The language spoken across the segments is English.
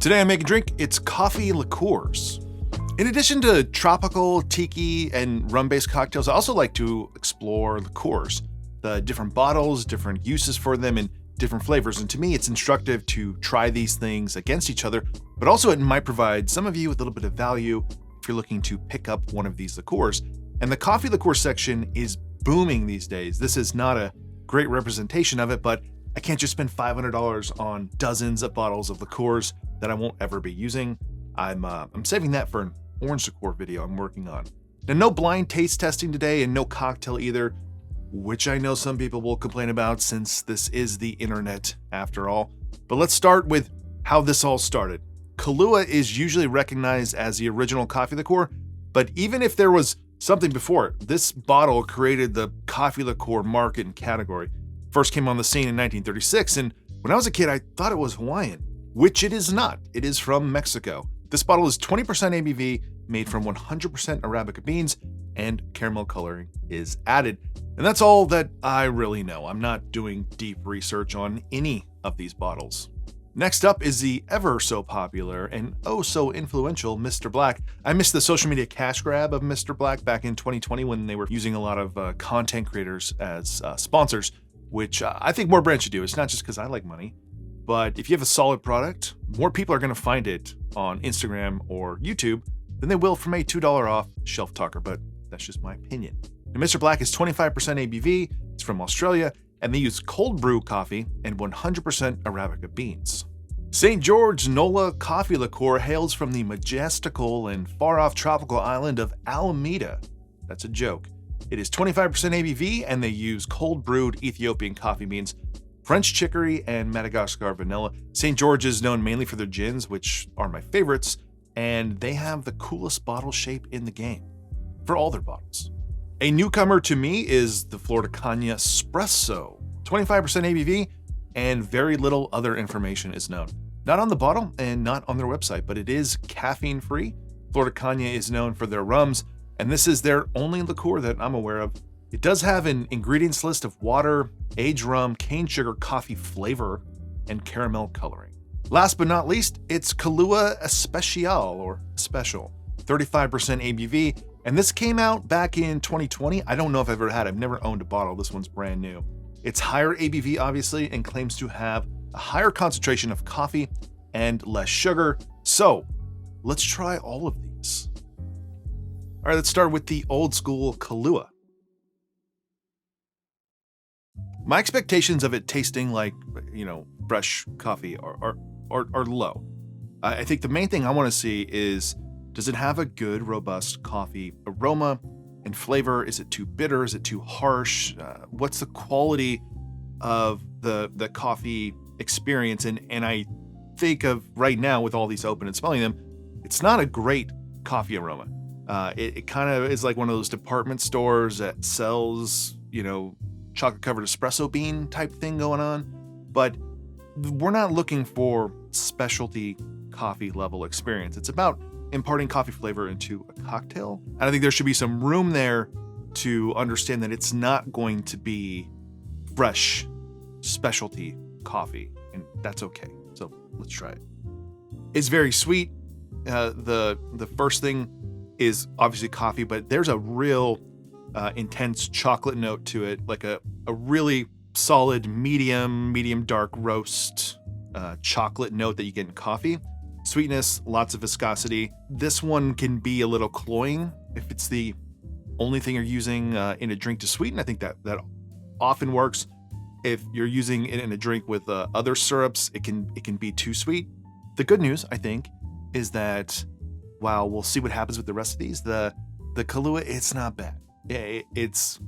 Today on Make and Drink, it's coffee liqueurs. In addition to tropical, tiki, and rum-based cocktails, I also like to explore liqueurs, the different bottles, different uses for them, and different flavors. And to me, it's instructive to try these things against each other, but also it might provide some of you with a little bit of value if you're looking to pick up one of these liqueurs. And the coffee liqueur section is booming these days. This is not a great representation of it, but I can't just spend $500 on dozens of bottles of liqueurs that I won't ever be using. I'm saving that for an orange liqueur video I'm working on. Now, no blind taste testing today and no cocktail either, which I know some people will complain about since this is the internet after all. But let's start with how this all started. Kahlua is usually recognized as the original coffee liqueur, but even if there was something before it, this bottle created the coffee liqueur market and category. First came on the scene in 1936, and when I was a kid, I thought it was Hawaiian, which it is not. It is from Mexico. This bottle is 20% ABV, made from 100% Arabica beans, and caramel coloring is added. And that's all that I really know. I'm not doing deep research on any of these bottles. Next up is the ever so popular and oh so influential Mr. Black. I missed the social media cash grab of Mr. Black back in 2020 when they were using a lot of content creators as sponsors, which I think more brands should do. It's not just because I like money, but if you have a solid product, more people are going to find it on Instagram or YouTube than they will from a $2 off shelf talker, but that's just my opinion. Now, Mr. Black is 25% ABV, it's from Australia, and they use cold brew coffee and 100% Arabica beans. St. George NOLA coffee liqueur hails from the majestical and far-off tropical island of Alameda. That's a joke. It is 25% ABV, and they use cold brewed Ethiopian coffee beans, French chicory, and Madagascar vanilla. St. George is known mainly for their gins, which are my favorites, and they have the coolest bottle shape in the game for all their bottles. A newcomer to me is the Flor de Cana Spresso, 25% ABV, and very little other information is known. Not on the bottle and not on their website, but it is caffeine-free. Flor de Cana is known for their rums, and this is their only liqueur that I'm aware of. It does have an ingredients list of water, aged rum, cane sugar, coffee flavor, and caramel coloring. Last but not least, it's Kahlua Especial or Special, 35% ABV, and this came out back in 2020. I don't know if I've ever had it. I've never owned a bottle. This one's brand new. It's higher ABV, obviously, and claims to have a higher concentration of coffee and less sugar. So let's try all of these. All right, let's start with the old school Kahlua. My expectations of it tasting like, fresh coffee are low. I think the main thing I want to see is, does it have a good, robust coffee aroma and flavor? Is it too bitter? Is it too harsh? What's the quality of the coffee experience? And I think of right now with all these open and smelling them, it's not a great coffee aroma. It kind of is like one of those department stores that sells, chocolate covered espresso bean type thing going on. But we're not looking for specialty coffee level experience. It's about imparting coffee flavor into a cocktail. And I think there should be some room there to understand that it's not going to be fresh specialty coffee, and that's okay. So let's try it. It's very sweet. The first thing is obviously coffee, but there's a real intense chocolate note to it, like a really solid medium dark roast chocolate note that you get in coffee. Sweetness, lots of viscosity. This one can be a little cloying if it's the only thing you're using in a drink to sweeten. I think that often works. If you're using it in a drink with other syrups, it can be too sweet. The good news, I think, is that while we'll see what happens with the rest of these, the Kahlua, it's not bad. It's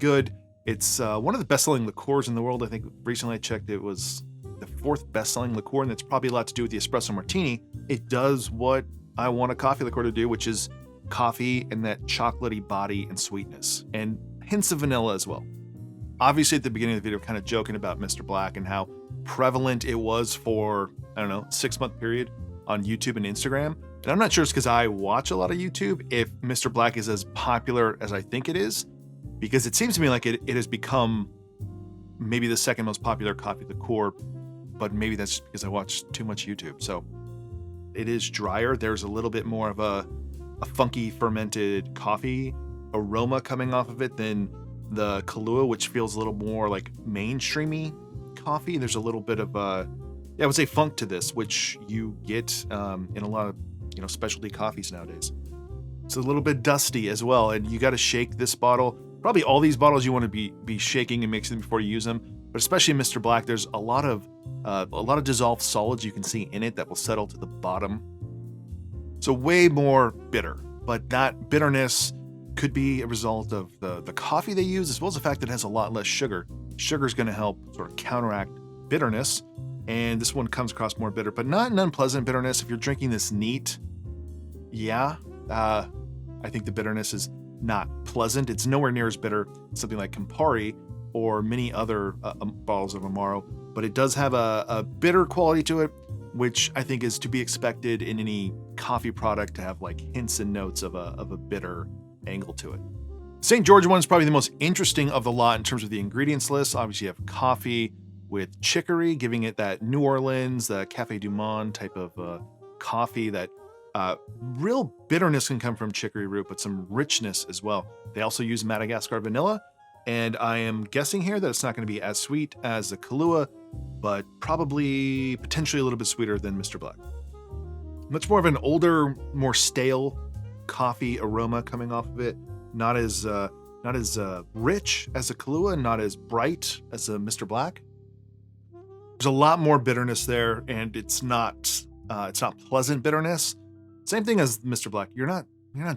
good. It's one of the best-selling liqueurs in the world. I think recently I checked, it was the 4th best-selling liqueur, and that's probably a lot to do with the espresso martini. It does what I want a coffee liqueur to do, which is coffee and that chocolatey body and sweetness, and hints of vanilla as well. Obviously, at the beginning of the video, kind of joking about Mr. Black and how prevalent it was for, 6-month period on YouTube and Instagram. And I'm not sure it's because I watch a lot of YouTube if Mr. Black is as popular as I think it is, because it seems to me like it has become maybe the second most popular coffee liqueur, but maybe that's just because I watch too much YouTube. So it is drier. There's a little bit more of a funky fermented coffee aroma coming off of it than the Kahlua, which feels a little more like mainstreamy coffee. There's a little bit of I would say funk to this, which you get in a lot of specialty coffees nowadays. It's a little bit dusty as well, and you got to shake this bottle. Probably all these bottles you want to be shaking and mixing before you use them, but especially Mr. Black, there's a lot of dissolved solids you can see in it that will settle to the bottom. So way more bitter, but that bitterness could be a result of the coffee they use, as well as the fact that it has a lot less sugar. Sugar is going to help sort of counteract bitterness, and this one comes across more bitter, but not an unpleasant bitterness. If you're drinking this neat, I think the bitterness is not pleasant. It's nowhere near as bitter as something like Campari or many other bottles of Amaro, but it does have a bitter quality to it, which I think is to be expected in any coffee product to have like hints and notes of a bitter angle to it. St. George one is probably the most interesting of the lot in terms of the ingredients list. Obviously, you have coffee with chicory, giving it that New Orleans, the Café du Monde type of coffee that real bitterness can come from chicory root, but some richness as well. They also use Madagascar vanilla, and I am guessing here that it's not going to be as sweet as the Kahlua, but probably potentially a little bit sweeter than Mr. Black. Much more of an older, more stale coffee aroma coming off of it. Not as rich as a Kahlua, not as bright as a Mr. Black. There's a lot more bitterness there, and it's not pleasant bitterness. Same thing as Mr. Black. You're not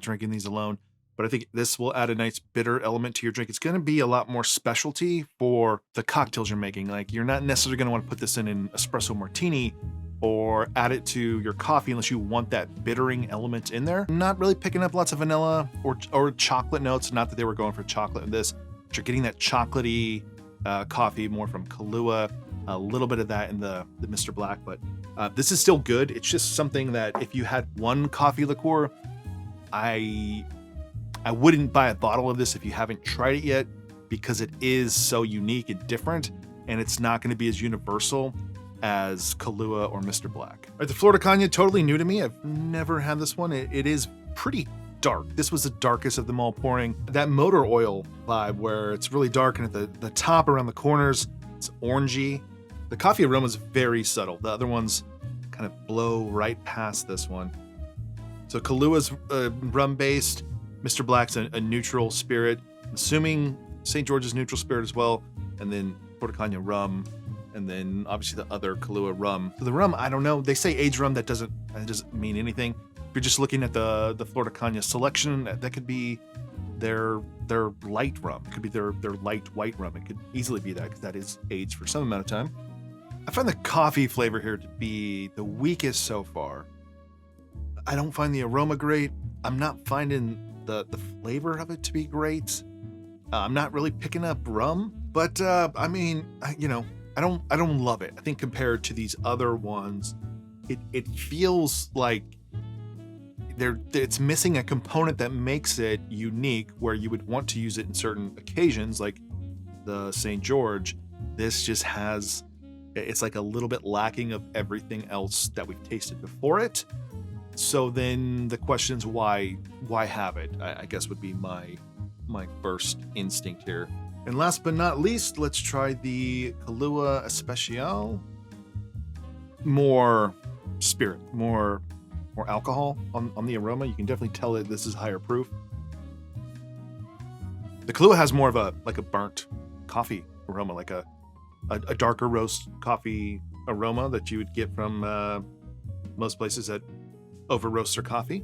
drinking these alone, but I think this will add a nice bitter element to your drink. It's going to be a lot more specialty for the cocktails you're making. Like, you're not necessarily going to want to put this in an espresso martini or add it to your coffee unless you want that bittering element in there. I'm not really picking up lots of vanilla or chocolate notes. Not that they were going for chocolate in this, but you're getting that chocolatey coffee more from Kahlua. A little bit of that in the Mr. Black, but this is still good. It's just something that if you had one coffee liqueur, I wouldn't buy a bottle of this if you haven't tried it yet, because it is so unique and different, and it's not going to be as universal as Kahlua or Mr. Black. All right, the Flor de Cana, totally new to me. I've never had this one. It is pretty dark. This was the darkest of them all, pouring that motor oil vibe where it's really dark, and at the top around the corners, it's orangey. The coffee aroma is very subtle. The other ones kind of blow right past this one. So Kahlua's rum-based. Mr. Black's a neutral spirit. I'm assuming St. George's neutral spirit as well. And then Flor de Cana rum. And then obviously the other Kahlua rum. So the rum, I don't know. They say aged rum. That doesn't mean anything. If you're just looking at the Flor de Cana selection, that could be their light rum. It could be their light white rum. It could easily be that, because that is aged for some amount of time. I find the coffee flavor here to be the weakest so far. I don't find the aroma great. I'm not finding the flavor of it to be great. I'm not really picking up rum, but I mean, I don't love it. I think compared to these other ones, it feels like it's missing a component that makes it unique, where you would want to use it in certain occasions, like the St. George. This just has, it's like a little bit lacking of everything else that we've tasted before it. So then the question is, why have it? I guess would be my first instinct here. And last but not least, let's try the Kahlua Especial. More spirit, more alcohol on the aroma. You can definitely tell that this is higher proof. The Kahlua has more of a burnt coffee aroma, like a darker roast coffee aroma that you would get from most places that over roast their coffee.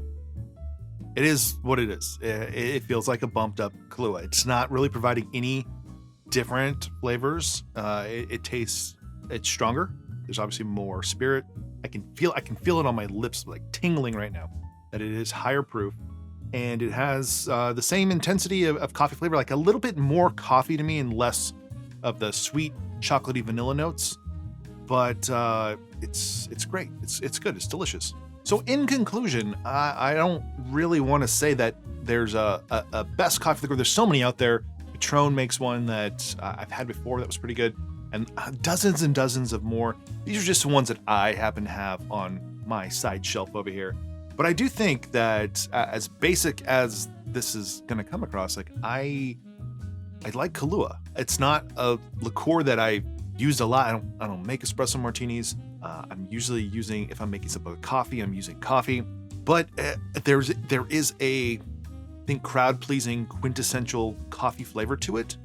It is what it is. It feels like a bumped up Kahlua. It's not really providing any different flavors. It's stronger. There's obviously more spirit. I can feel it on my lips, like tingling right now, that it is higher proof, and it has the same intensity of coffee flavor, like a little bit more coffee to me and less of the sweet chocolatey vanilla notes. But it's great. It's good. It's delicious. So in conclusion, I don't really want to say that there's a best coffee liqueur. There's so many out there. Patron makes one that I've had before that was pretty good, and dozens and dozens of more. These are just the ones that I happen to have on my side shelf over here. But I do think that as basic as this is gonna come across, like I like Kahlua. It's not a liqueur that I used a lot. I don't make espresso martinis. I'm usually using, if I'm making something with coffee, I'm using coffee. But there is a, I think, crowd-pleasing, quintessential coffee flavor to it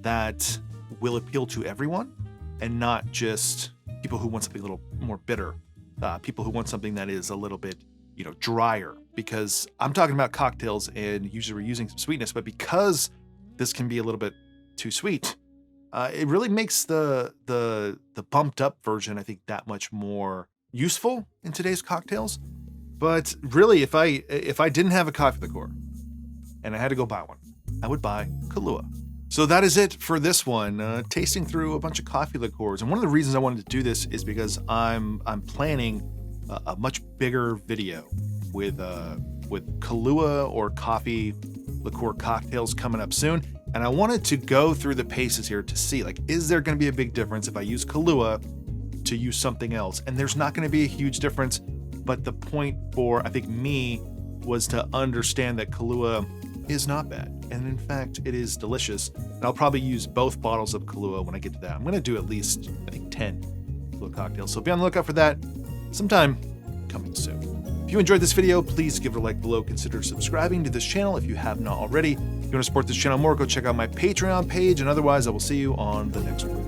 that will appeal to everyone, and not just people who want something a little more bitter. People who want something that is a little bit, drier. Because I'm talking about cocktails, and usually we're using some sweetness, but because this can be a little bit too sweet, it really makes the bumped up version, I think, that much more useful in today's cocktails. But really, if I didn't have a coffee liqueur and I had to go buy one, I would buy Kahlua. So that is it for this one, tasting through a bunch of coffee liqueurs. And one of the reasons I wanted to do this is because I'm planning a much bigger video with Kahlua or coffee liqueur cocktails coming up soon. And I wanted to go through the paces here to see, like, is there going to be a big difference if I use Kahlua to use something else? And there's not going to be a huge difference, but the point for, I think, me was to understand that Kahlua is not bad. And in fact, it is delicious. And I'll probably use both bottles of Kahlua when I get to that. I'm going to do at least, I think, 10 Kahlua cocktails. So be on the lookout for that sometime coming soon. If you enjoyed this video, please give it a like below. Consider subscribing to this channel if you have not already. If you want to support this channel more, go check out my Patreon page. And otherwise, I will see you on the next one.